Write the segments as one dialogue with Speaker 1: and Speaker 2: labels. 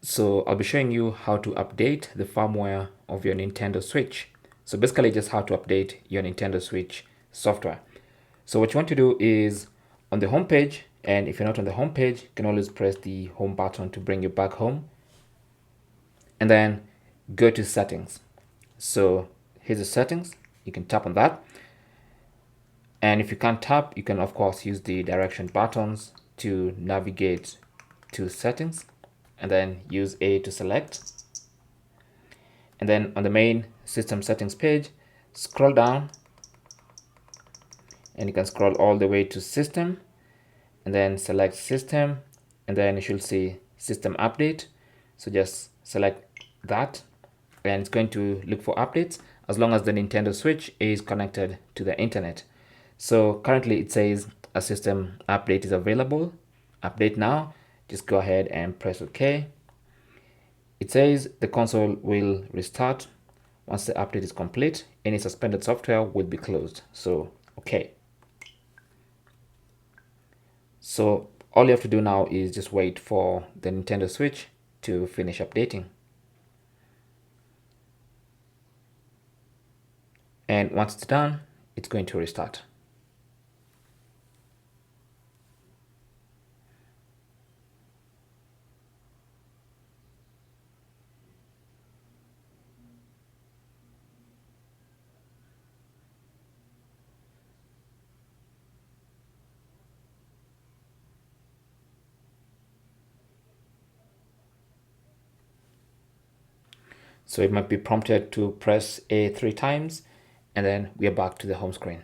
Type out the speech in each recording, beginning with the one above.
Speaker 1: So I'll be showing you how to update the firmware of your Nintendo Switch. So basically just how to update your Nintendo Switch software. So what you want to do is on the home page, and if you're not on the home page, you can always press the home button to bring you back home. And then go to settings. So here's the settings. You can tap on that. And if you can't tap, you can of course use the direction buttons to navigate to settings, and then use A to select. And then on the main system settings page, scroll down and you can scroll all the way to system and then select system, and then you should see system update. So just select that and it's going to look for updates as long as the Nintendo Switch is connected to the internet. So currently it says a system update is available. Update now. Just go ahead and press OK. It says the console will restart once the update is complete. Any suspended software will be closed. So okay. So all you have to do now is just wait for the Nintendo Switch to finish updating. And once it's done, it's going to restart. So it might be prompted to press A 3 times, and then we are back to the home screen.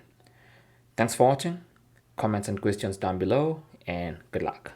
Speaker 1: Thanks for watching. Comments and questions down below, and good luck.